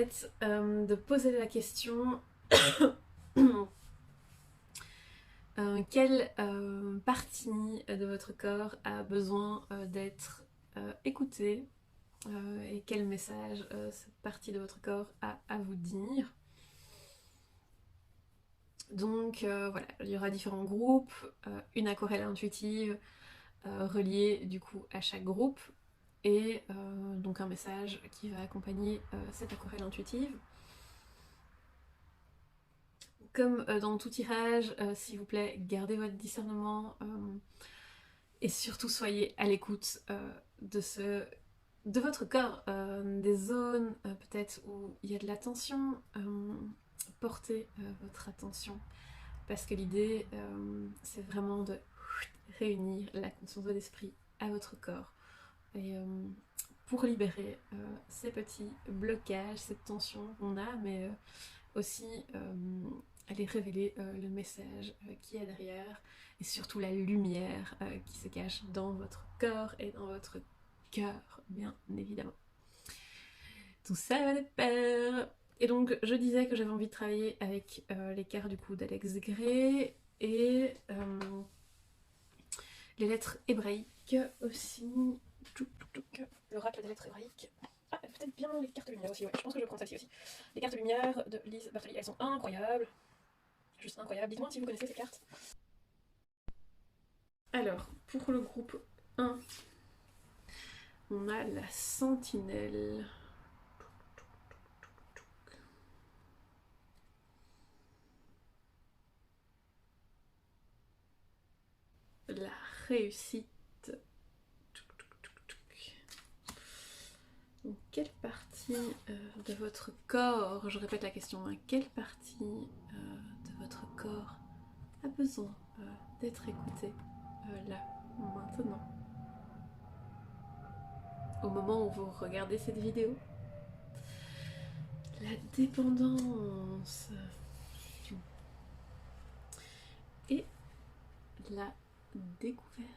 être de poser la question quelle partie de votre corps a besoin d'être écoutée et quel message cette partie de votre corps a à vous dire. Donc voilà, il y aura différents groupes, une aquarelle intuitive reliée du coup à chaque groupe et donc un message qui va accompagner cette aquarelle intuitive. Comme dans tout tirage, s'il vous plaît, gardez votre discernement et surtout soyez à l'écoute de votre corps, des zones peut-être où il y a de la tension. Portez votre attention parce que l'idée c'est vraiment de réunir la conscience de l'esprit à votre corps et pour libérer ces petits blocages, cette tension qu'on a, mais aussi aller révéler le message qui est derrière et surtout la lumière qui se cache dans votre corps et dans votre cœur, bien évidemment. Tout ça va de pair. Et donc je disais que j'avais envie de travailler avec les cartes du coup d'Alex Gray et les lettres hébraïques aussi. L'oracle des lettres hébraïques. Ah, peut-être bien les cartes lumière aussi, ouais. Je pense que je vais prendre celle-ci aussi. Les cartes lumière de Lise Bartoli, elles sont incroyables. Juste incroyable. Dites-moi si vous connaissez ces cartes. Alors, pour le groupe 1, on a la sentinelle. La réussite. Donc, quelle partie de votre corps, je répète la question, hein, quelle partie de votre corps a besoin d'être écoutée là, maintenant, au moment où vous regardez cette vidéo? La dépendance et la découverte.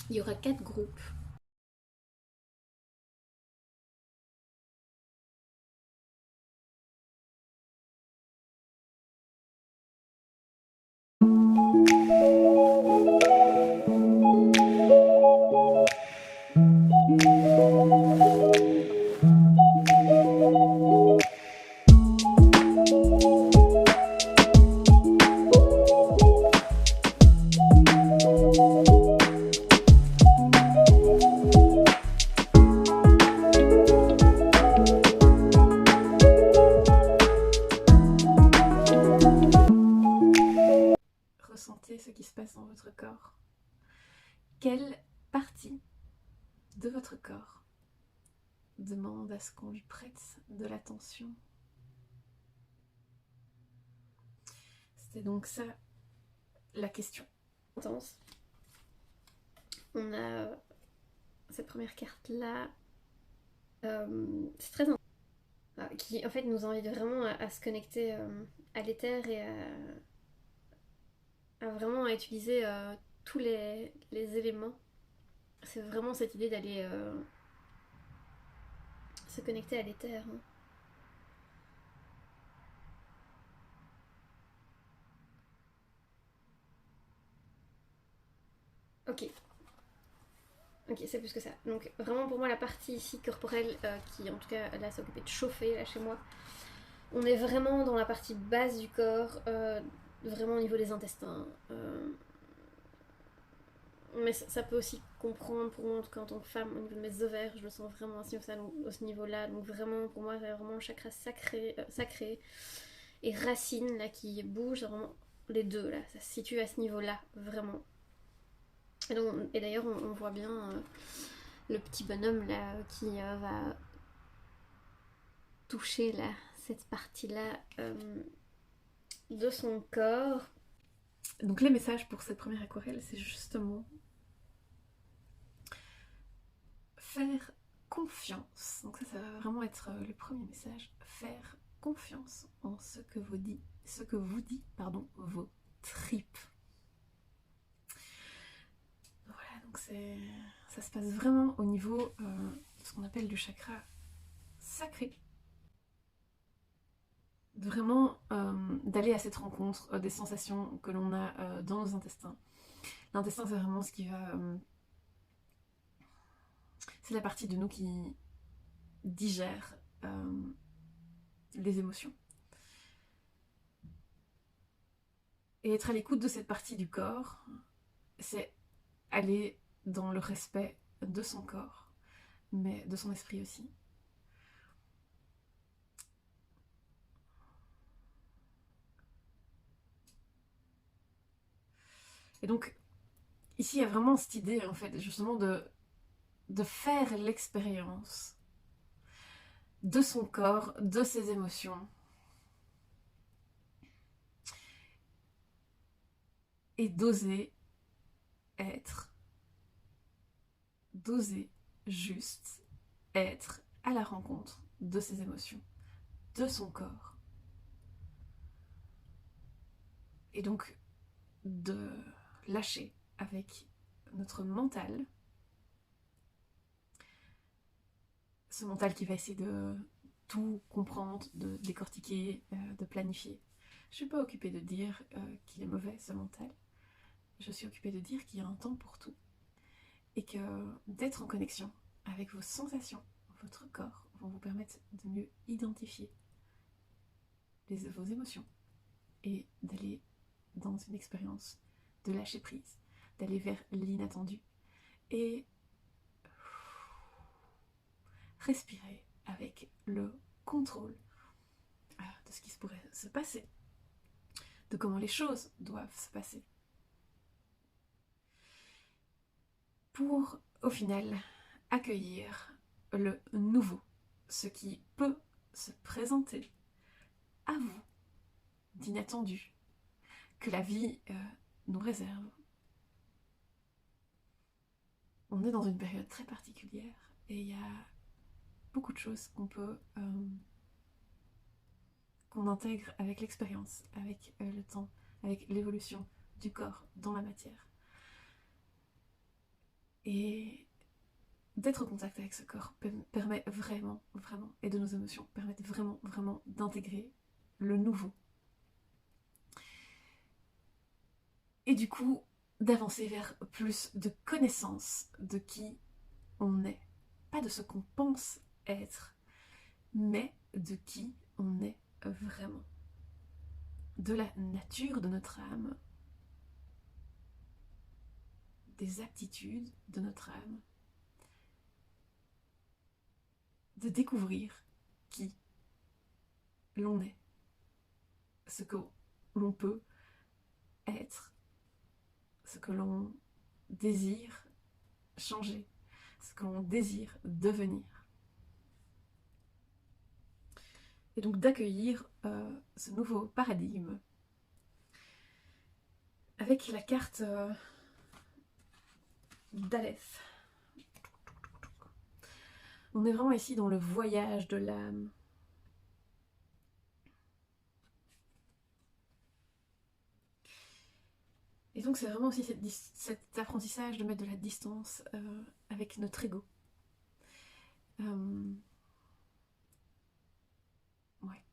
Il y aura 4 groupes. Ressentez ce qui se passe dans votre corps. Quelle partie de votre corps demande à ce qu'on lui prête de l'attention? C'était donc ça la question. Intense. On a cette première carte là. C'est très intense. Qui en fait nous invite vraiment à se connecter à l'éther et à vraiment à utiliser tous les éléments. C'est vraiment cette idée d'aller se connecter à l'éther. Hein. Ok. Ok, c'est plus que ça. Donc vraiment pour moi la partie ici corporelle qui en tout cas là s'est occupée de chauffer là chez moi. On est vraiment dans la partie basse du corps, vraiment au niveau des intestins. Mais ça peut aussi comprendre pour moi en tout cas en tant que femme au niveau de mes ovaires, je le sens vraiment à ce niveau-là. Donc vraiment pour moi c'est vraiment le chakra sacré et racine là qui bouge, c'est vraiment les deux là, ça se situe à ce niveau-là vraiment. Et d'ailleurs on voit bien le petit bonhomme là qui va toucher là, cette partie-là de son corps. Donc les messages pour cette première aquarelle, c'est justement faire confiance. Donc ça va vraiment être le premier message. Faire confiance en ce que vous dit, vos tripes. Voilà, donc Donc ça se passe vraiment au niveau de ce qu'on appelle du chakra sacré. Vraiment d'aller à cette rencontre des sensations que l'on a dans nos intestins. L'intestin, c'est vraiment ce qui va... c'est la partie de nous qui digère les émotions. Et être à l'écoute de cette partie du corps, c'est aller dans le respect de son corps, mais de son esprit aussi. Et donc, ici, il y a vraiment cette idée, en fait, justement, de faire l'expérience de son corps, de ses émotions, et d'oser être, d'oser juste être à la rencontre de ses émotions, de son corps. Et donc, de lâcher avec notre mental, ce mental qui va essayer de tout comprendre, de décortiquer, de planifier. Je ne suis pas occupée de dire qu'il est mauvais, ce mental. Je suis occupée de dire qu'il y a un temps pour tout. Et que d'être en connexion avec vos sensations, votre corps, vont vous permettre de mieux identifier vos émotions et d'aller dans une expérience de lâcher prise, d'aller vers l'inattendu et respirer avec le contrôle de ce qui pourrait se passer, de comment les choses doivent se passer. Pour, au final, accueillir le nouveau, ce qui peut se présenter à vous d'inattendu, que la vie nous réserve. On est dans une période très particulière et il y a beaucoup de choses qu'on intègre avec l'expérience, avec le temps, avec l'évolution du corps dans la matière. Et d'être en contact avec ce corps permet vraiment, vraiment, et de nos émotions, permettent vraiment, vraiment d'intégrer le nouveau. Et du coup, d'avancer vers plus de connaissance de qui on est. Pas de ce qu'on pense être, mais de qui on est vraiment. De la nature de notre âme, des aptitudes de notre âme, de découvrir qui l'on est, ce que l'on peut être, ce que l'on désire changer, ce que l'on désire devenir. Et donc d'accueillir ce nouveau paradigme avec la carte d'Aleph. On est vraiment ici dans le voyage de l'âme. Et donc c'est vraiment aussi cet apprentissage de mettre de la distance avec notre ego. Ouais.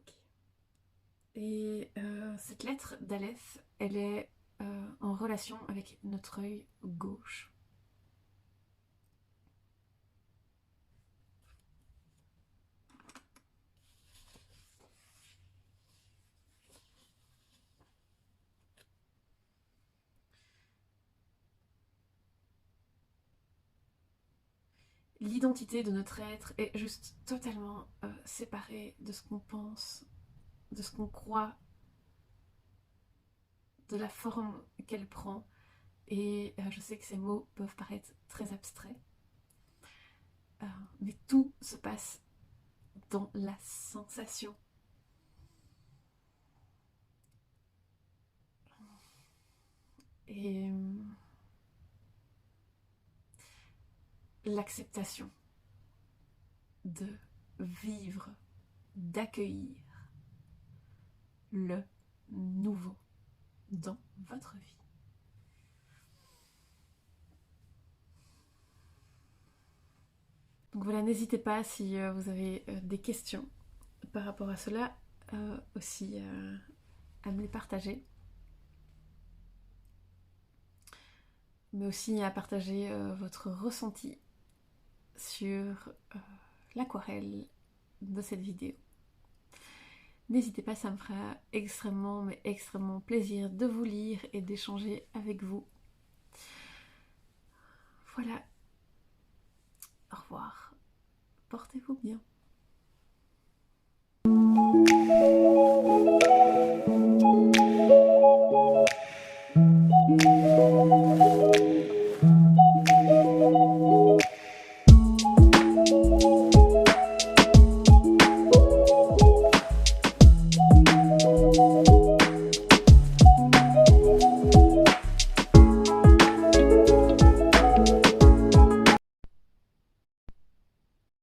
Okay. Et cette lettre d'Aleph, elle est en relation avec notre œil gauche. L'identité de notre être est juste totalement séparée de ce qu'on pense, de ce qu'on croit, de la forme qu'elle prend. Et je sais que ces mots peuvent paraître très abstraits, mais tout se passe dans la sensation. Et l'acceptation de vivre, d'accueillir le nouveau dans votre vie. voilà, n'hésitez pas si vous avez des questions par rapport à cela, aussi à me les partager. Mais aussi à partager votre ressenti sur l'aquarelle de cette vidéo. N'hésitez pas, ça me fera extrêmement, mais extrêmement plaisir de vous lire et d'échanger avec vous. Voilà. Au revoir. Portez-vous bien.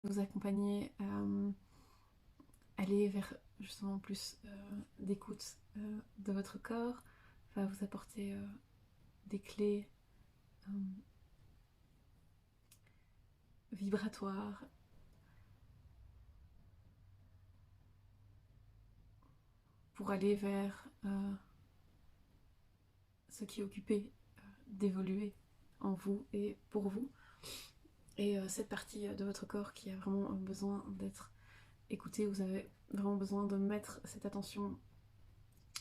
Vous accompagner, aller vers justement plus d'écoute de votre corps, va vous apporter des clés vibratoires pour aller vers ce qui est occupé d'évoluer en vous et pour vous. Et cette partie de votre corps qui a vraiment besoin d'être écoutée, vous avez vraiment besoin de mettre cette attention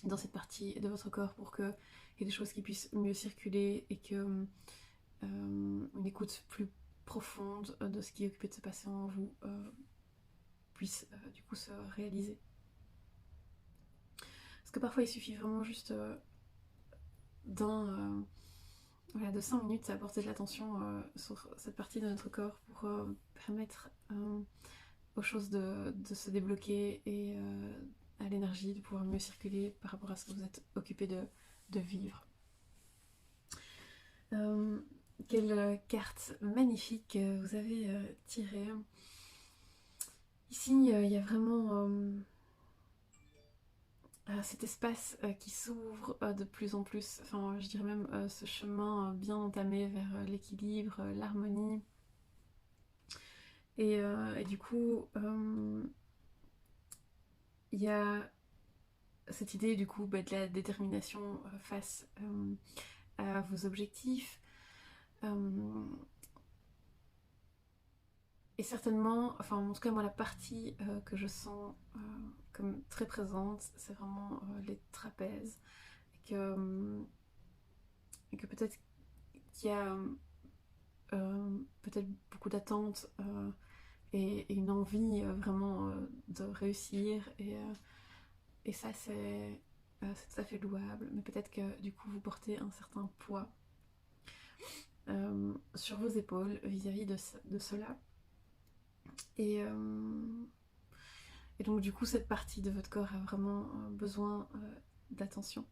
dans cette partie de votre corps pour qu'il y ait des choses qui puissent mieux circuler et que une écoute plus profonde de ce qui est occupé de se passer en vous puisse du coup se réaliser. Parce que parfois il suffit vraiment juste voilà, de 5 minutes à apporter de l'attention sur cette partie de notre corps pour permettre aux choses de se débloquer et à l'énergie de pouvoir mieux circuler par rapport à ce que vous êtes occupé de vivre. Quelle carte magnifique vous avez tirée. Ici, il y a vraiment cet espace qui s'ouvre de plus en plus, enfin je dirais même ce chemin bien entamé vers l'équilibre, l'harmonie. Et du coup, il y a cette idée du coup de la détermination face à vos objectifs. Et certainement, enfin en tout cas moi la partie que je sens comme très présente, c'est vraiment les trapèzes. Et que peut-être qu'il y a peut-être beaucoup d'attentes et une envie vraiment de réussir. Et ça c'est tout à fait louable. Mais peut-être que du coup vous portez un certain poids sur vos épaules vis-à-vis de cela. Et donc du coup cette partie de votre corps a vraiment besoin d'attention.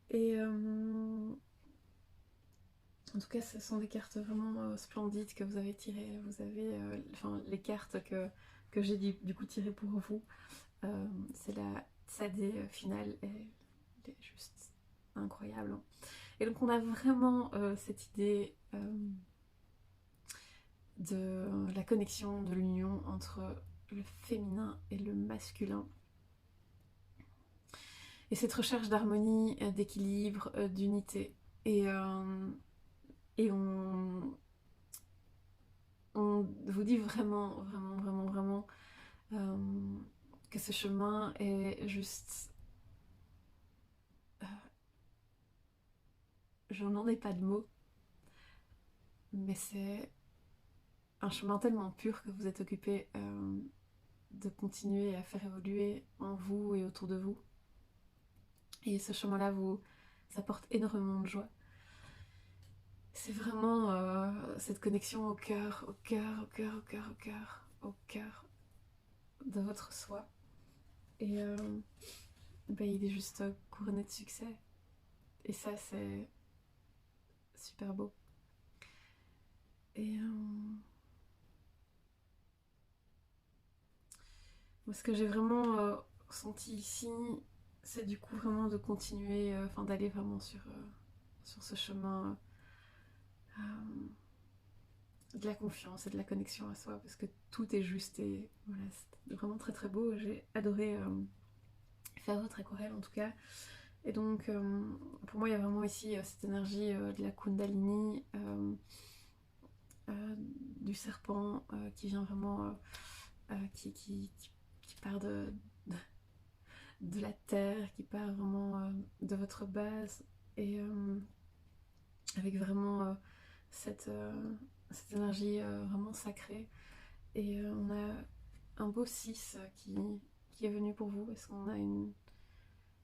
Et en tout cas ce sont des cartes vraiment splendides que vous avez tirées. Vous avez enfin les cartes que j'ai du coup tirées pour vous. C'est la Tsadé finale, elle est juste incroyable. Et donc on a vraiment cette idée de la connexion, de l'union entre le féminin et le masculin. Et cette recherche d'harmonie, d'équilibre, d'unité. Et on vous dit vraiment, vraiment, vraiment, vraiment que ce chemin est juste... je n'en ai pas de mots, mais c'est un chemin tellement pur que vous êtes occupé de continuer à faire évoluer en vous et autour de vous. Et ce chemin-là vous apporte énormément de joie. C'est vraiment cette connexion au cœur, au cœur, au cœur, au cœur, au cœur, au cœur de votre soi. Et il est juste couronné de succès. Et ça, c'est super beau. Et ce que j'ai vraiment senti ici, c'est du coup vraiment de continuer, d'aller vraiment sur ce chemin de la confiance et de la connexion à soi, parce que tout est juste et voilà, c'est vraiment très très beau. J'ai adoré faire votre aquarelle en tout cas. Et donc pour moi il y a vraiment ici cette énergie de la Kundalini, du serpent qui vient vraiment, qui part de la terre, qui part vraiment de votre base, et avec vraiment cette énergie vraiment sacrée. Et on a un beau 6 qui est venu pour vous, parce qu'on a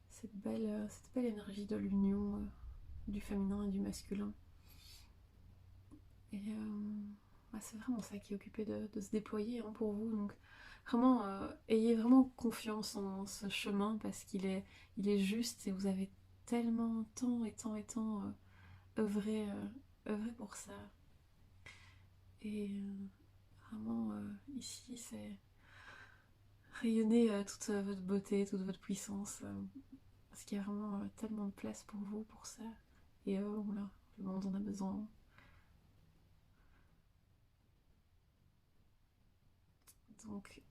cette belle énergie de l'union du féminin et du masculin. Et c'est vraiment ça qui est occupé de se déployer pour vous. Donc vraiment, ayez vraiment confiance en ce chemin, parce qu'il est juste, et vous avez tellement tant œuvré pour ça. Et vraiment, ici, c'est rayonner toute votre beauté, toute votre puissance, parce qu'il y a vraiment tellement de place pour vous, pour ça. Et voilà, le monde en a besoin. Donc,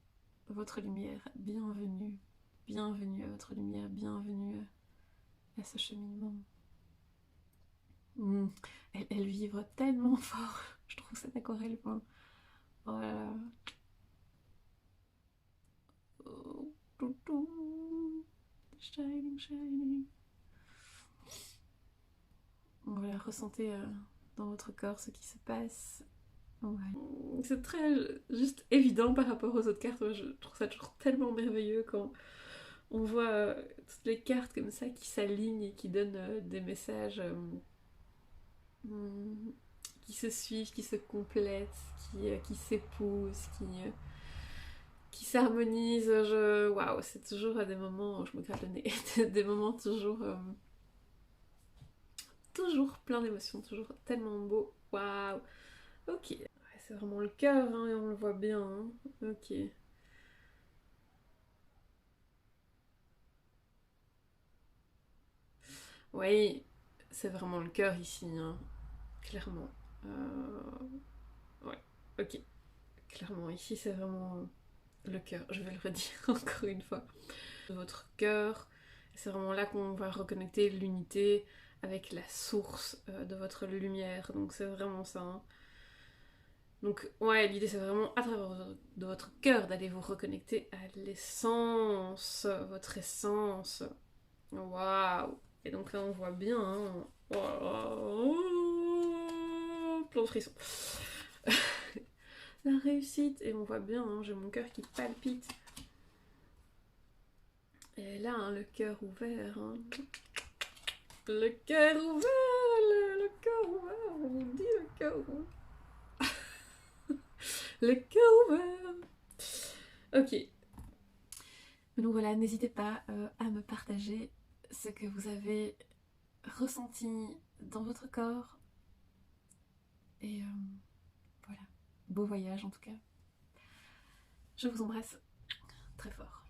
votre lumière, bienvenue. Bienvenue à votre lumière, bienvenue à ce cheminement. Elle vibre tellement fort. Je trouve cette aquarelle, enfin, oh là là. Oh, shining, shining. Voilà, ressentez dans votre corps ce qui se passe. Ouais. C'est très juste évident par rapport aux autres cartes. Moi, je trouve ça toujours tellement merveilleux quand on voit toutes les cartes comme ça qui s'alignent et qui donnent des messages qui se suivent, qui se complètent, qui s'épousent, qui s'harmonisent. Waouh, c'est toujours à des moments où je me gratte le nez. Des moments toujours plein d'émotions, toujours tellement beau. Waouh. Ok. Ouais, c'est vraiment le cœur, hein, et on le voit bien. Hein. Ok. Oui, c'est vraiment le cœur ici, hein. Clairement. Ouais, ok. Clairement, ici c'est vraiment le cœur. Je vais le redire encore une fois. Votre cœur, c'est vraiment là qu'on va reconnecter l'unité avec la source de votre lumière. Donc c'est vraiment ça. Hein. Donc ouais, l'idée c'est vraiment à travers de votre cœur d'aller vous reconnecter à l'essence, votre essence. Waouh. Et donc là on voit bien, hein. Wow. Plein de frissons. La réussite, et on voit bien, hein, j'ai mon cœur qui palpite. Et là, hein, le cœur ouvert. Hein. Le cœur ouvert, le cœur ouvert, on vous dit le cœur ouvert. Le cœur ouvert. Ok. Donc voilà, n'hésitez pas à me partager ce que vous avez ressenti dans votre corps. Et voilà, beau voyage en tout cas. Je vous embrasse très fort.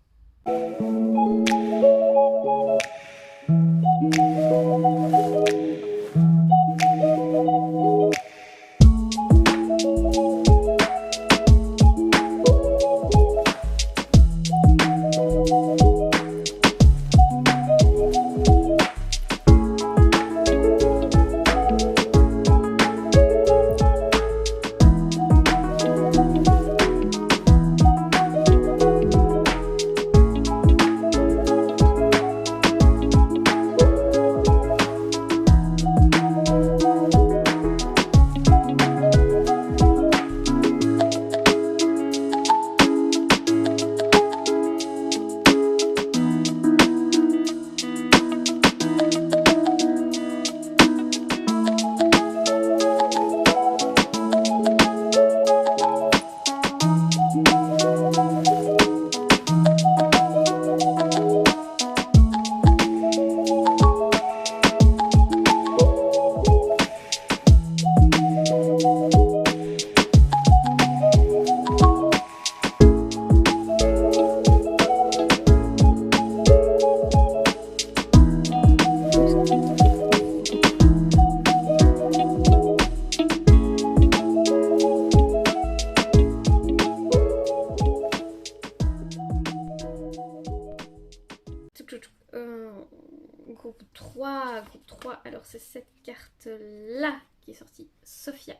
alors c'est cette carte-là qui est sortie, Sophia.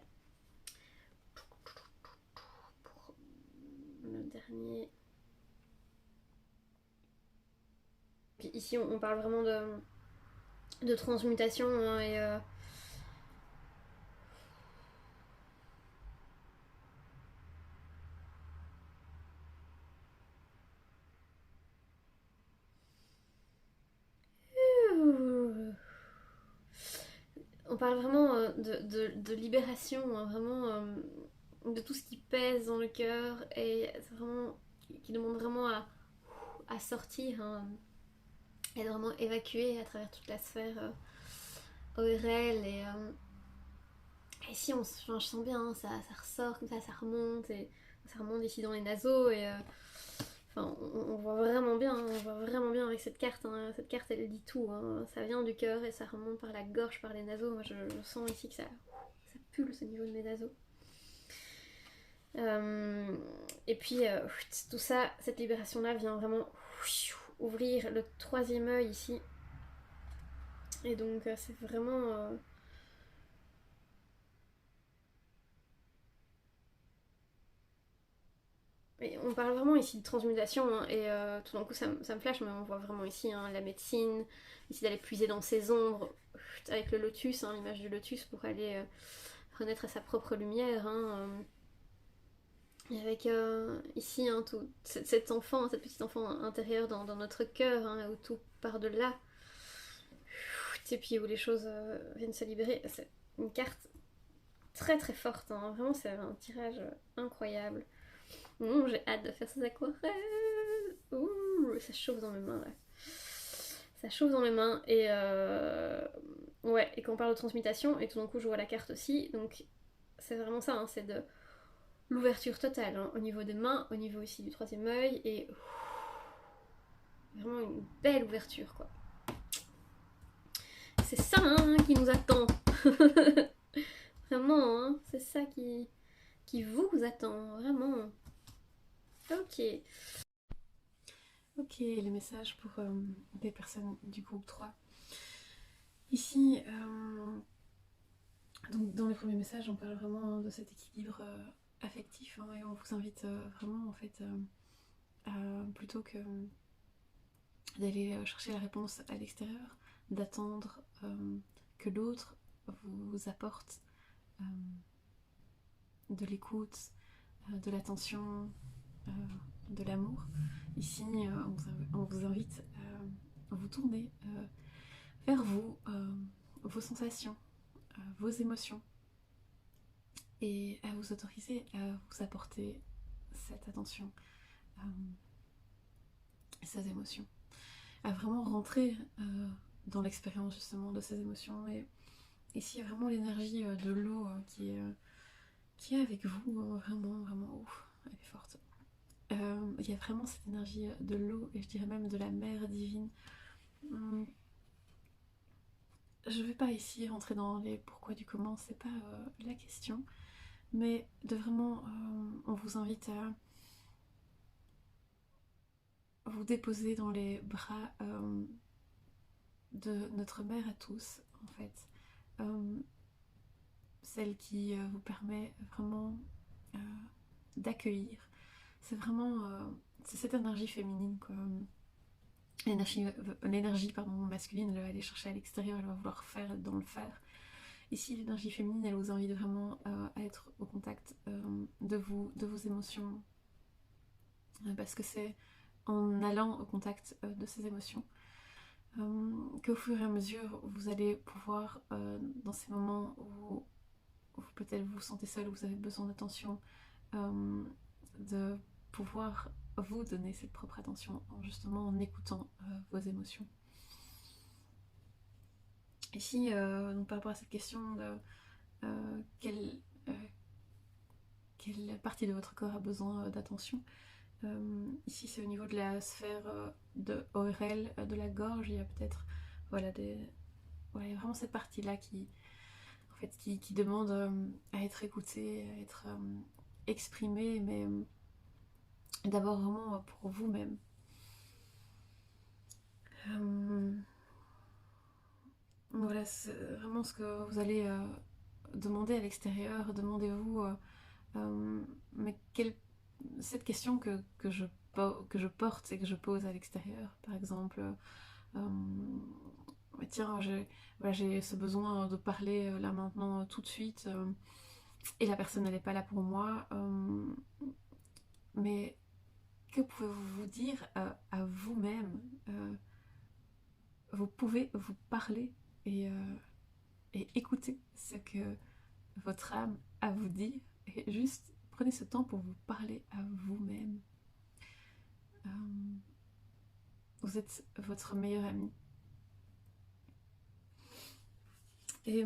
Pour le dernier. Puis ici, on parle vraiment de transmutation hein, et on parle vraiment de libération, hein, vraiment de tout ce qui pèse dans le cœur et c'est vraiment qui demande vraiment à sortir hein, et de vraiment évacuer à travers toute la sphère ORL et ici enfin, je sens bien hein, ça ressort comme ça remonte et ça remonte ici dans les naseaux et enfin, on voit vraiment bien, hein, on voit vraiment bien avec cette carte. Hein. Cette carte, elle dit tout. Hein. Ça vient du cœur et ça remonte par la gorge, par les naseaux. Moi, je sens ici que ça pulse au niveau de mes naseaux. Et puis, tout ça, cette libération-là vient vraiment ouvrir le troisième œil ici. Et donc, c'est vraiment... Et on parle vraiment ici de transmutation hein, et tout d'un coup ça me flash mais on voit vraiment ici hein, la médecine, ici d'aller puiser dans ses ombres avec le lotus, hein, l'image du lotus pour aller renaître à sa propre lumière hein, et avec ici hein, tout, cet enfant, cette petite enfant intérieure dans notre cœur hein, où tout part de là et puis où les choses viennent se libérer. C'est une carte très très forte, hein, vraiment c'est un tirage incroyable. J'ai hâte de faire ces aquarelles. Ouh, ça chauffe dans mes mains là. Ça chauffe dans mes mains et ouais, et quand on parle de transmutation, et tout d'un coup je vois la carte aussi, donc c'est vraiment ça, hein, c'est de l'ouverture totale, hein, au niveau des mains, au niveau aussi du troisième œil, et vraiment une belle ouverture quoi. C'est ça hein, qui nous attend. Vraiment, hein, c'est ça qui vous attend, vraiment. Ok. Ok, les messages pour les personnes du groupe 3. Ici, donc dans les premiers messages, on parle vraiment de cet équilibre affectif hein, et on vous invite vraiment en fait plutôt que d'aller chercher la réponse à l'extérieur, d'attendre que l'autre vous apporte de l'écoute, de l'attention, euh, de l'amour. Ici, on vous invite à vous tourner vers vous, vos sensations, vos émotions, et à vous autoriser à vous apporter cette attention, ces émotions, à vraiment rentrer dans l'expérience justement de ces émotions. Et ici, il y a vraiment l'énergie de l'eau qui est avec vous, vraiment, vraiment, ouf, elle est forte. Il y a vraiment cette énergie de l'eau, et je dirais même de la mer divine. Je ne vais pas ici rentrer dans les pourquoi du comment, c'est pas la question, mais de vraiment, on vous invite à vous déposer dans les bras de notre mère à tous, en fait. Celle qui vous permet vraiment euh, d'accueillir. C'est vraiment c'est cette énergie féminine, quoi. L'énergie masculine, elle va aller chercher à l'extérieur, elle va vouloir faire dans le faire. Ici, l'énergie féminine, elle vous invite vraiment à être au contact de vous, de vos émotions, parce que c'est en allant au contact de ces émotions qu'au fur et à mesure, vous allez pouvoir, dans ces moments où peut-être vous vous sentez seul, vous avez besoin d'attention, de pouvoir vous donner cette propre attention, justement en écoutant vos émotions. Ici, donc par rapport à cette question de quelle partie de votre corps a besoin d'attention, ici c'est au niveau de la sphère de ORL, de la gorge, il y a peut-être voilà, vraiment cette partie-là en fait, qui demande à être écoutée, à être exprimée, mais d'abord vraiment pour vous-même. voilà, c'est vraiment ce que vous allez demander à l'extérieur. Demandez-vous, mais cette question que je porte et que je pose à l'extérieur, par exemple, mais tiens, j'ai ce besoin de parler là maintenant tout de suite, et la personne n'est pas là pour moi, mais que pouvez-vous vous dire à vous-même? Vous pouvez vous parler et, et écouter ce que votre âme a à vous dire, et juste prenez ce temps pour vous parler à vous-même. Euh, vous êtes votre meilleur ami. Et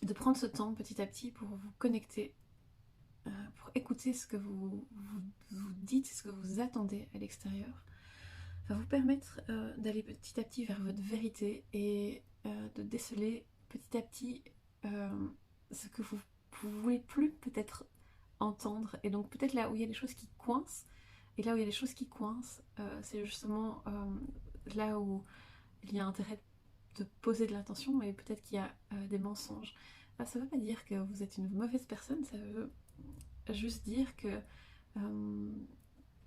de prendre ce temps petit à petit pour vous connecter, pour écouter ce que vous dites, ce que vous attendez à l'extérieur, va vous permettre d'aller petit à petit vers votre vérité et de déceler petit à petit ce que vous voulez plus peut-être entendre. Et donc peut-être là où il y a des choses qui coincent, et là où il y a des choses qui coincent, c'est justement là où il y a intérêt de poser de l'attention, et peut-être qu'il y a des mensonges. Ça ne veut pas dire que vous êtes une mauvaise personne, ça veut juste dire que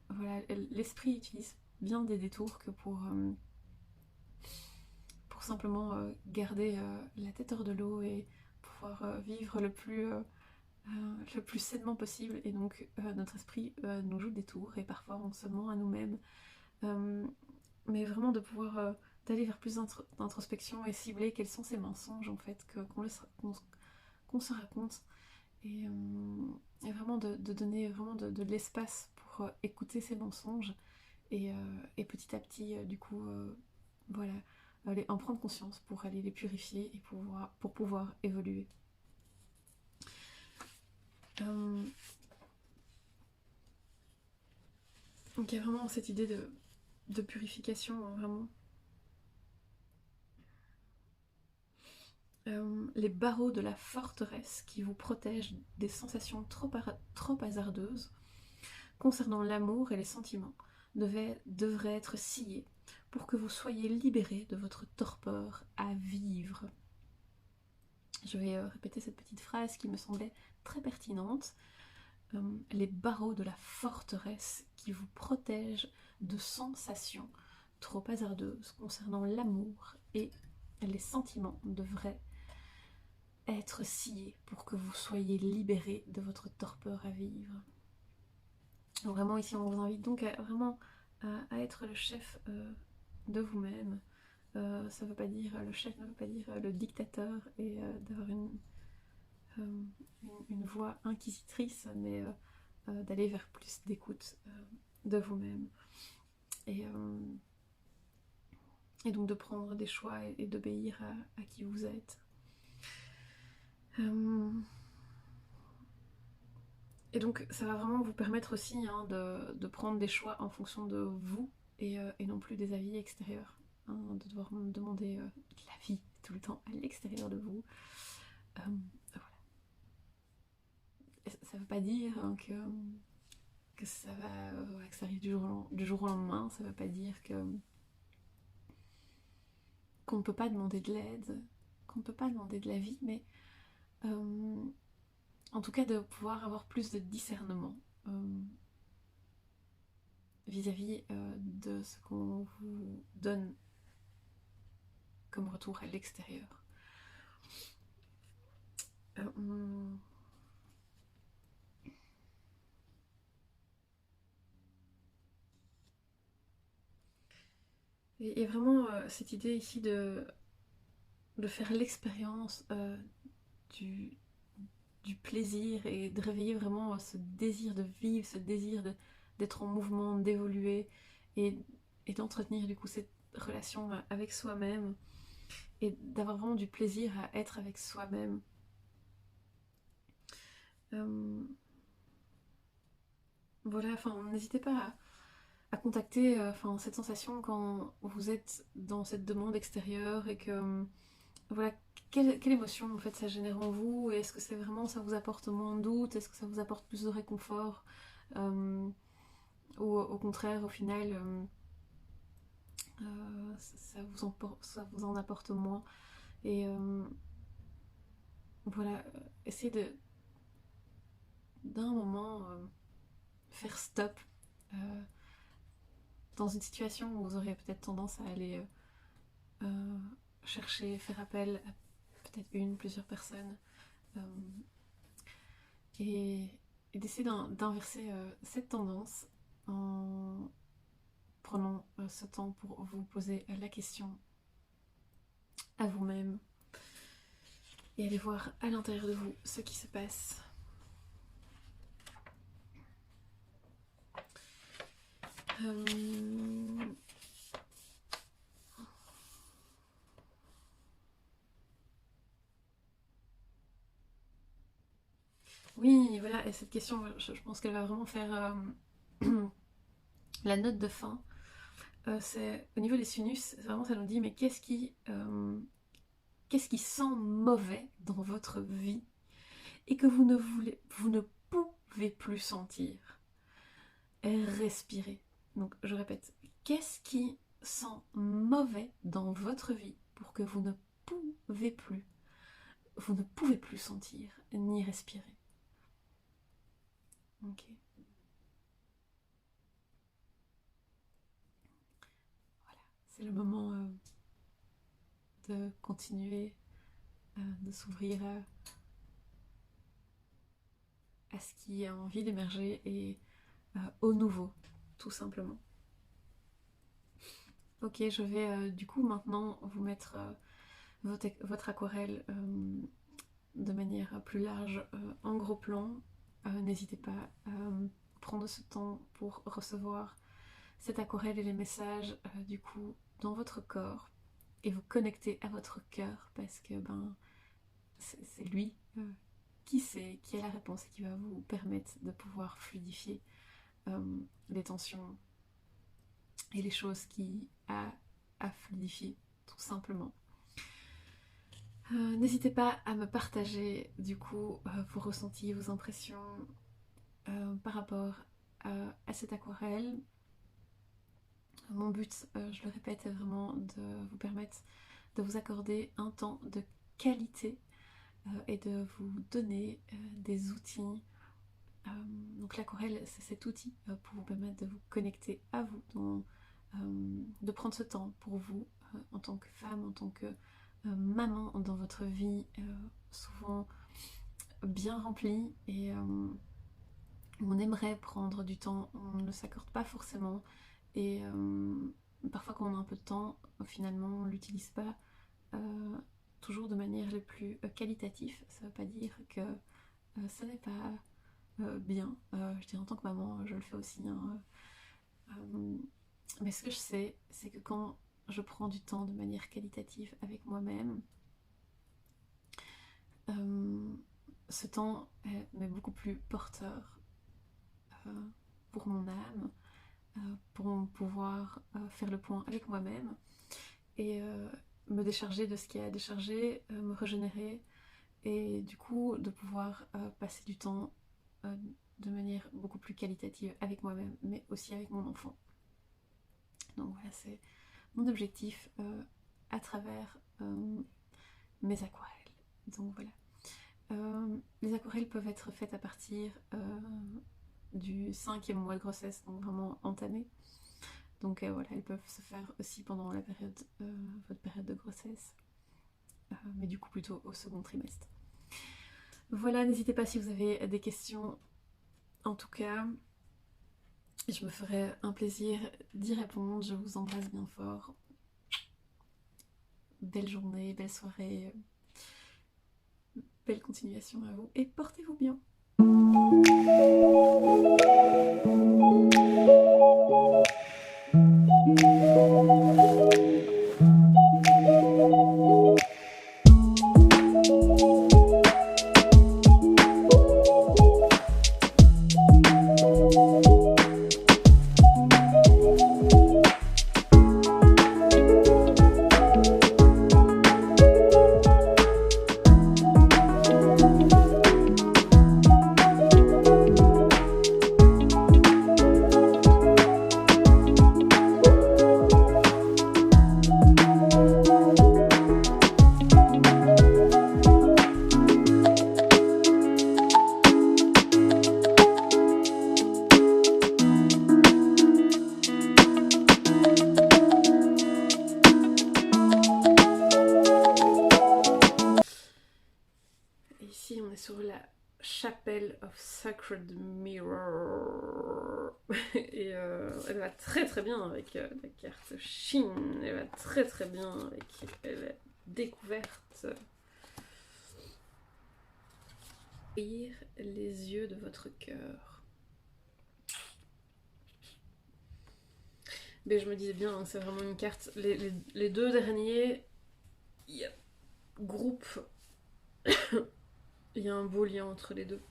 voilà, l'esprit utilise bien des détours que pour simplement garder la tête hors de l'eau et pouvoir vivre le plus sainement possible. Et donc notre esprit nous joue des tours et parfois on se ment à nous-mêmes. Mais vraiment de pouvoir d'aller vers plus d'introspection et cibler quels sont ces mensonges en fait qu'on se raconte, et vraiment de donner vraiment de l'espace pour écouter ces mensonges, et petit à petit du coup voilà, aller en prendre conscience pour aller les purifier et pour pouvoir évoluer. Donc il y a vraiment cette idée de purification, vraiment. Les barreaux de la forteresse qui vous protègent des sensations trop hasardeuses concernant l'amour et les sentiments devraient être sciés pour que vous soyez libérés de votre torpeur à vivre. Je vais répéter cette petite phrase qui me semblait très pertinente. Les barreaux de la forteresse qui vous protègent de sensations trop hasardeuses concernant l'amour et les sentiments devraient être sciés pour que vous soyez libérés de votre torpeur à vivre. Donc vraiment ici on vous invite donc à être le chef de vous-même. Ça veut pas dire, le chef ne veut pas dire le dictateur et d'avoir une voix inquisitrice, mais d'aller vers plus d'écoute de vous-même. Et donc de prendre des choix et d'obéir à qui vous êtes. Et donc ça va vraiment vous permettre aussi de prendre des choix en fonction de vous et non plus des avis extérieurs. De devoir demander de l'avis tout le temps à l'extérieur de vous. Voilà. Ça veut pas dire que ça va que ça arrive du jour au lendemain. Ça veut pas dire qu'on ne peut pas demander de l'aide, qu'on ne peut pas demander de l'avis, mais en tout cas de pouvoir avoir plus de discernement vis-à-vis de ce qu'on vous donne comme retour à l'extérieur. Et vraiment cette idée ici de faire l'expérience du plaisir et de réveiller vraiment ce désir de vivre, ce désir d'être en mouvement, d'évoluer et d'entretenir du coup cette relation avec soi-même et d'avoir vraiment du plaisir à être avec soi-même. Voilà, enfin n'hésitez pas à contacter cette sensation quand vous êtes dans cette demande extérieure et que voilà, quelle émotion en fait ça génère en vous, et est-ce que c'est vraiment ça vous apporte moins de doute, est-ce que ça vous apporte plus de réconfort, ou au contraire au final ça vous en apporte moins. Et voilà, essayez d'un moment faire stop dans une situation où vous aurez peut-être tendance à aller chercher, faire appel à peut-être plusieurs personnes, et d'essayer d'inverser cette tendance en prenant ce temps pour vous poser la question à vous-même et aller voir à l'intérieur de vous ce qui se passe. Oui, voilà, et cette question, je pense qu'elle va vraiment faire la note de fin. C'est au niveau des sinus, vraiment ça nous dit, mais qu'est-ce qui sent mauvais dans votre vie et que vous ne pouvez plus sentir? Respirez. Donc je répète, qu'est-ce qui sent mauvais dans votre vie pour que vous ne pouvez plus sentir ni respirer? Ok. Voilà, c'est le moment de continuer de s'ouvrir à ce qui a envie d'émerger et au nouveau, tout simplement. Ok, je vais du coup maintenant vous mettre votre aquarelle de manière plus large en gros plan. N'hésitez pas à prendre ce temps pour recevoir cette aquarelle et les messages du coup dans votre corps et vous connecter à votre cœur, parce que c'est lui qui sait, qui a la réponse et qui va vous permettre de pouvoir fluidifier les tensions et les choses qui a à fluidifier, tout simplement. N'hésitez pas à me partager du coup vos ressentis, vos impressions par rapport à cette aquarelle. Mon but, je le répète, est vraiment de vous permettre de vous accorder un temps de qualité et de vous donner des outils. Donc l'aquarelle, c'est cet outil pour vous permettre de vous connecter à vous, de prendre ce temps pour vous en tant que femme, en tant que maman dans votre vie souvent bien remplie, et on aimerait prendre du temps, on ne s'accorde pas forcément, et parfois quand on a un peu de temps, finalement on ne l'utilise pas toujours de manière la plus qualitative. Ça ne veut pas dire que ça n'est pas bien. Je dirais en tant que maman, je le fais aussi, hein. Mais ce que je sais, c'est que quand je prends du temps de manière qualitative avec moi-même, ce temps est beaucoup plus porteur pour mon âme, pour pouvoir faire le point avec moi-même et me décharger de ce qui est à décharger, me régénérer, et du coup de pouvoir passer du temps de manière beaucoup plus qualitative avec moi-même, mais aussi avec mon enfant. Donc voilà, c'est mon objectif à travers mes aquarelles. Donc voilà. Les aquarelles peuvent être faites à partir du 5e mois de grossesse, donc vraiment entamé. Donc voilà, elles peuvent se faire aussi pendant la période, votre période de grossesse, mais du coup plutôt au second trimestre. Voilà, n'hésitez pas si vous avez des questions. En tout cas, je me ferai un plaisir d'y répondre. Je vous embrasse bien fort. Belle journée, belle soirée, belle continuation à vous et portez-vous bien. sur la Chapelle of Sacred Mirror. Et elle va très très bien avec la carte Chine. Elle va très très bien avec la découverte. Ouvrir les yeux de votre cœur. Mais je me disais bien, hein, c'est vraiment une carte. Les deux derniers, il y a groupe. Il y a un beau lien entre les deux.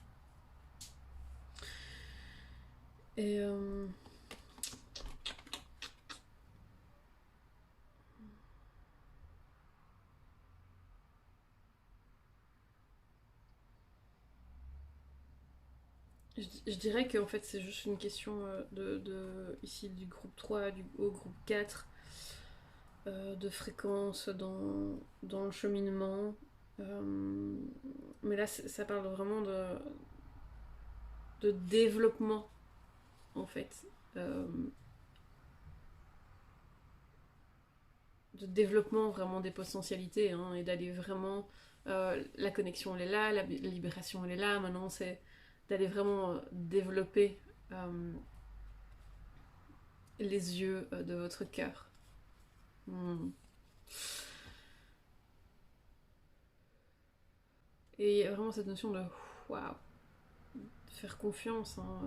Et je dirais qu'en fait c'est juste une question ici du groupe 3 au groupe 4, de fréquence dans le cheminement. Mais là ça parle vraiment de développement en fait. De développement vraiment des potentialités, hein, et d'aller vraiment... la connexion elle est là, la libération elle est là, maintenant c'est d'aller vraiment développer les yeux de votre cœur. Et il y a vraiment cette notion de waouh, de faire confiance, hein.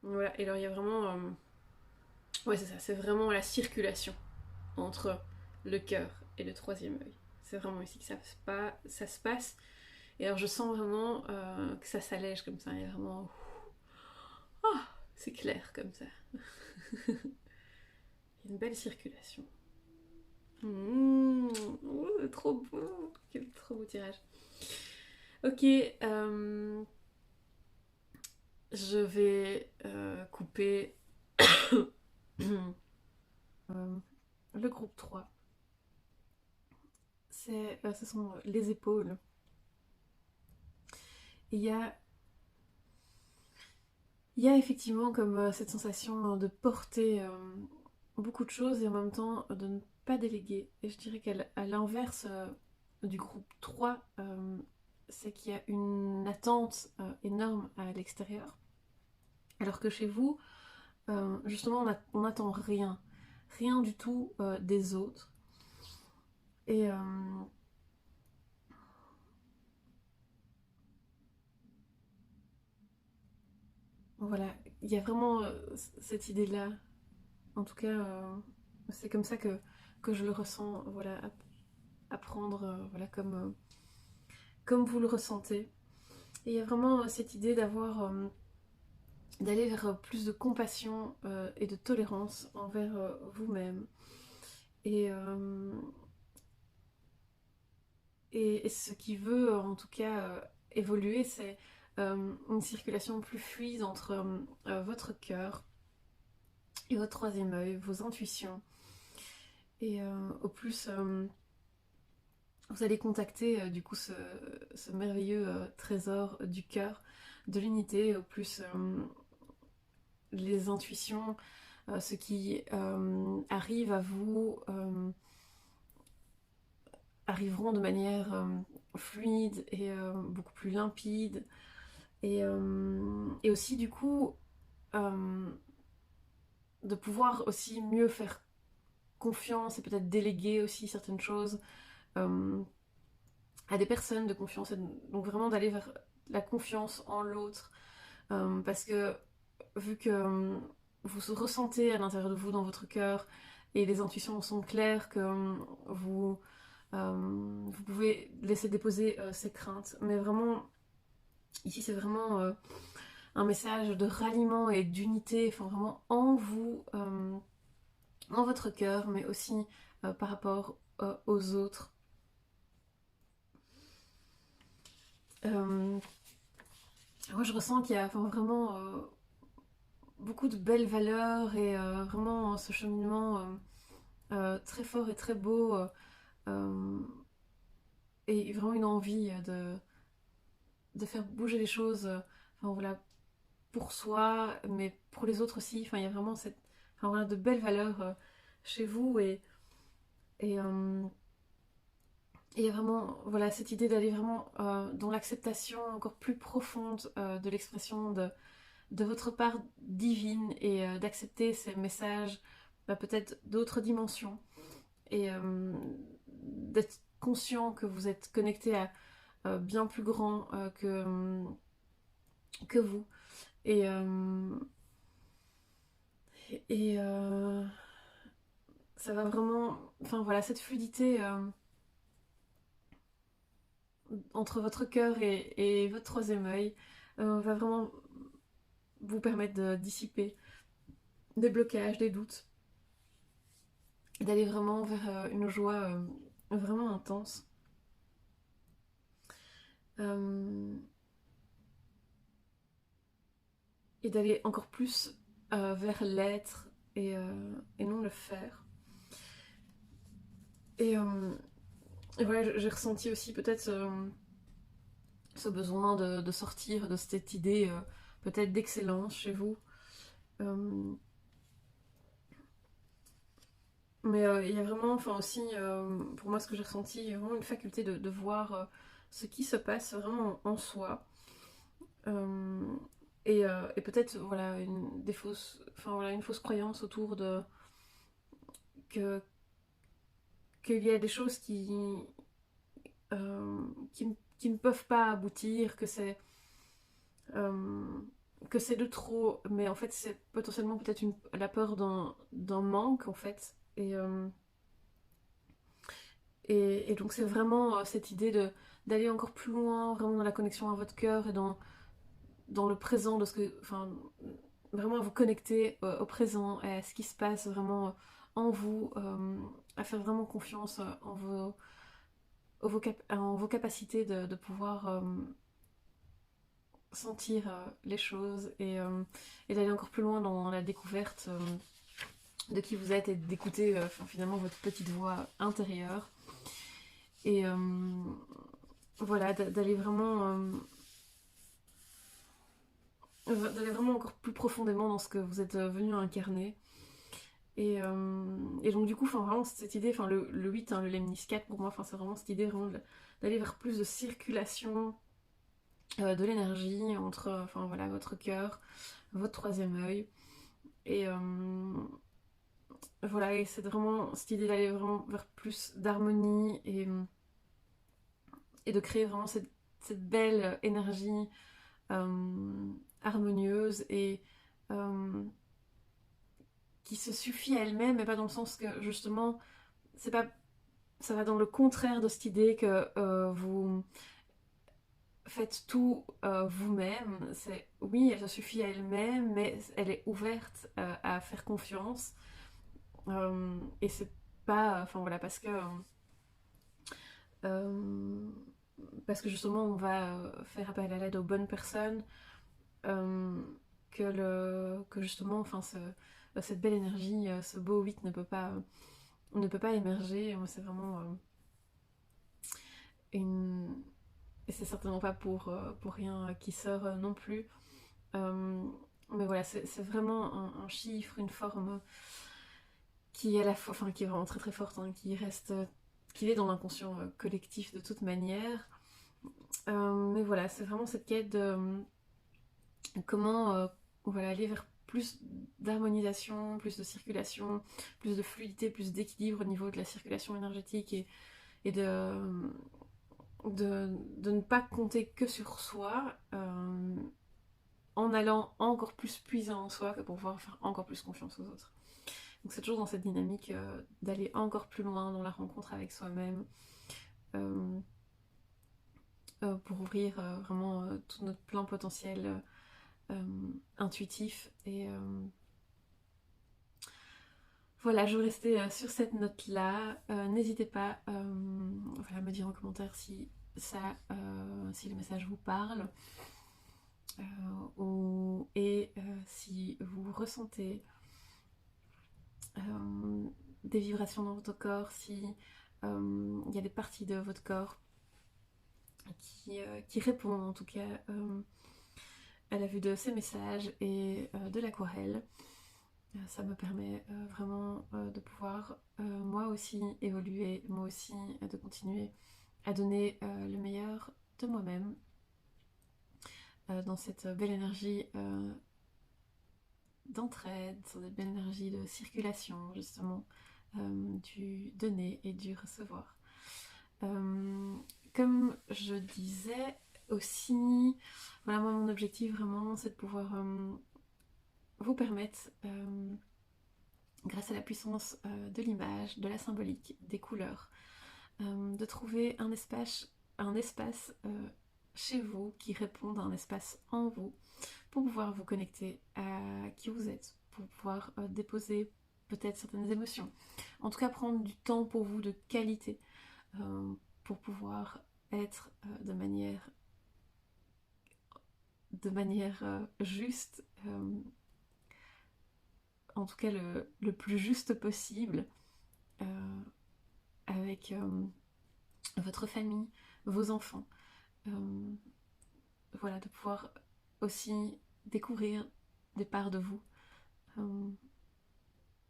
Voilà, et alors il y a vraiment... ouais, c'est ça, c'est vraiment la circulation entre le cœur et le troisième œil. C'est vraiment ici que ça se passe. Et alors je sens vraiment que ça s'allège comme ça. Il y a vraiment... oh, c'est clair comme ça. Il y a une belle circulation. Oh, trop beau. Quel trop beau tirage. Ok. Je vais couper le groupe 3. Ce sont les épaules. Il y a effectivement comme cette sensation de porter beaucoup de choses et en même temps de ne pas déléguer. Et je dirais qu'à l'inverse du groupe 3, c'est qu'il y a une attente énorme à l'extérieur. Alors que chez vous, justement, on n'attend rien. Rien du tout des autres. Et voilà, il y a vraiment cette idée-là. En tout cas, c'est comme ça que je le ressens, voilà, à prendre, voilà, comme vous le ressentez. Et il y a vraiment cette idée d'aller vers plus de compassion et de tolérance envers vous-même. Et, et ce qui veut en tout cas évoluer, c'est une circulation plus fluide entre votre cœur et votre troisième œil, vos intuitions. Et au plus vous allez contacter du coup ce merveilleux trésor du cœur, de l'unité, au plus les intuitions, ce qui arrive à vous, arriveront de manière fluide et beaucoup plus limpide. Et aussi du coup, de pouvoir aussi mieux faire confiance et peut-être déléguer aussi certaines choses à des personnes de confiance. Donc vraiment d'aller vers la confiance en l'autre. Parce que vu que vous ressentez à l'intérieur de vous, dans votre cœur, et les intuitions sont claires, que vous pouvez laisser déposer ces craintes. Mais vraiment, ici c'est vraiment un message de ralliement et d'unité, enfin vraiment en vous, en votre cœur, mais aussi par rapport aux autres. Moi je ressens qu'il y a vraiment beaucoup de belles valeurs et vraiment ce cheminement très fort et très beau, et vraiment une envie de faire bouger les choses, enfin voilà, pour soi, mais pour les autres aussi. Enfin, il y a vraiment enfin, voilà, de belles valeurs chez vous, et Et il y a vraiment voilà, cette idée d'aller vraiment dans l'acceptation encore plus profonde de l'expression de votre part divine et d'accepter ces messages, peut-être d'autres dimensions. Et d'être conscient que vous êtes connecté à bien plus grand que vous. Et, et ça va vraiment... Enfin voilà, cette fluidité entre votre cœur et votre troisième œil va vraiment vous permettre de dissiper des blocages, des doutes, d'aller vraiment vers une joie vraiment intense. Euh, et d'aller encore plus vers l'être et non le faire. Et, et voilà, j'ai ressenti aussi peut-être ce besoin de sortir de cette idée peut-être d'excellence chez vous. Euh, mais il y a vraiment, enfin aussi, pour moi, ce que j'ai ressenti, il y a vraiment une faculté de voir ce qui se passe vraiment en soi. Euh, et peut-être voilà des fausses, enfin voilà une fausse croyance autour de que qu'il y a des choses euh, qui ne peuvent pas aboutir, euh, que c'est de trop, mais en fait c'est potentiellement peut-être la peur d'un manque en fait. Et donc c'est vraiment cette idée d'aller encore plus loin, vraiment dans la connexion à votre cœur et dans le présent, de ce que, enfin, vraiment à vous connecter au présent, et à ce qui se passe vraiment en vous, à faire vraiment confiance en vos capacités de pouvoir sentir les choses et d'aller encore plus loin dans la découverte de qui vous êtes et d'écouter finalement votre petite voix intérieure. Et voilà, d'aller vraiment encore plus profondément dans ce que vous êtes venu incarner. Et donc du coup, vraiment cette idée, le 8, le Lemnis 4 pour moi, c'est vraiment cette idée vraiment d'aller vers plus de circulation de l'énergie entre voilà, votre cœur, votre troisième œil. Et voilà, et c'est vraiment cette idée d'aller vraiment vers plus d'harmonie et de créer vraiment cette belle énergie harmonieuse et euh, qui se suffit à elle-même, mais pas dans le sens que justement, c'est pas, ça va dans le contraire de cette idée que vous faites tout vous-même. C'est oui, elle se suffit à elle-même, mais elle est ouverte à faire confiance. Et c'est pas, voilà, euh, parce que justement on va faire appel à l'aide aux bonnes personnes, euh, que justement, cette belle énergie, ce beau 8 ne peut pas émerger. C'est vraiment une... Et c'est certainement pas pour rien qui sort non plus. Euh, mais voilà, c'est vraiment un chiffre, une forme qui est à la fois, qui est vraiment très très forte, hein, qui est dans l'inconscient collectif de toute manière. Mais voilà, c'est vraiment cette quête de comment voilà, aller vers plus d'harmonisation, plus de circulation, plus de fluidité, plus d'équilibre au niveau de la circulation énergétique et de ne pas compter que sur soi en allant encore plus puiser en soi que pour pouvoir faire encore plus confiance aux autres. Donc c'est toujours dans cette dynamique d'aller encore plus loin dans la rencontre avec soi-même euh, pour ouvrir vraiment tout notre plein potentiel intuitif. Et voilà, je vais rester sur cette note-là. N'hésitez pas voilà, à me dire en commentaire si le message vous parle. Et si vous ressentez des vibrations dans votre corps, si il y a des parties de votre corps qui répondent en tout cas à la vue de ces messages et de l'aquarelle. Ça me permet vraiment de pouvoir moi aussi évoluer, moi aussi de continuer à donner le meilleur de moi-même dans cette belle énergie d'entraide, dans cette belle énergie de circulation justement, du donner et du recevoir. Euh, Comme je disais aussi, voilà, moi mon objectif vraiment c'est de pouvoir vous permettre, grâce à la puissance de l'image, de la symbolique, des couleurs, de trouver un espace chez vous qui réponde à un espace en vous pour pouvoir vous connecter à qui vous êtes, pour pouvoir déposer peut-être certaines émotions. En tout cas, prendre du temps pour vous de qualité, pour pouvoir être de manière juste, en tout cas le plus juste possible, euh, avec votre famille, vos enfants. Euh, voilà, de pouvoir aussi découvrir des parts de vous. Euh,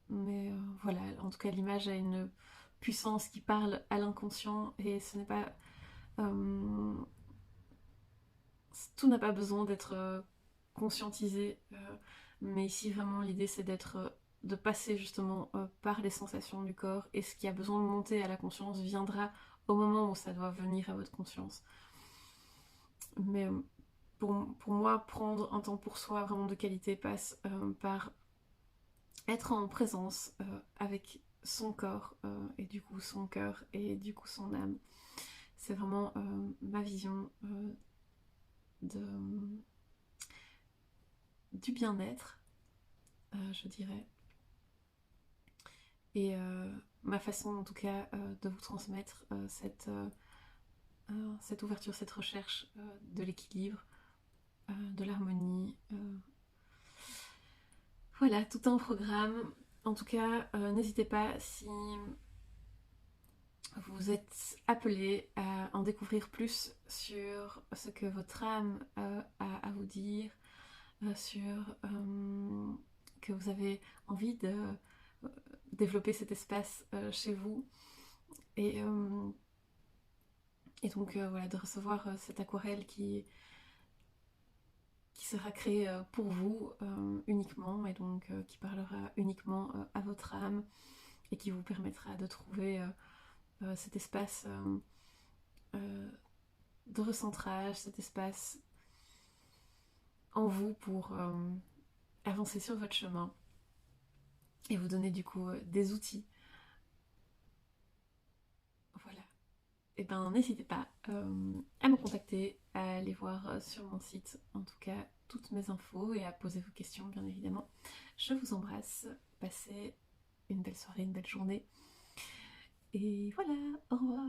mais voilà, en tout cas, l'image a une puissance qui parle à l'inconscient et ce n'est pas. euh, Tout n'a pas besoin d'être conscientisé, mais ici vraiment l'idée c'est de passer justement par les sensations du corps et ce qui a besoin de monter à la conscience viendra au moment où ça doit venir à votre conscience. Mais pour moi, prendre un temps pour soi vraiment de qualité passe par être en présence avec son corps et du coup son cœur et du coup son âme. C'est vraiment ma vision de, du bien-être, je dirais. Et ma façon en tout cas de vous transmettre cette ouverture, cette recherche de l'équilibre, de l'harmonie. Voilà, tout un programme. En tout cas, n'hésitez pas si vous êtes appelé à en découvrir plus sur ce que votre âme a à vous dire, sur que vous avez envie de développer cet espace chez vous. Et, euh, et donc voilà, de recevoir cette aquarelle qui sera créée pour vous uniquement et donc qui parlera uniquement à votre âme et qui vous permettra de trouver cet espace euh, de recentrage, cet espace en vous pour avancer sur votre chemin et vous donner du coup des outils. Voilà. Et ben n'hésitez pas à me contacter, à aller voir sur mon site en tout cas toutes mes infos et à poser vos questions bien évidemment. Je vous embrasse, passez une belle soirée, une belle journée et voilà, au revoir.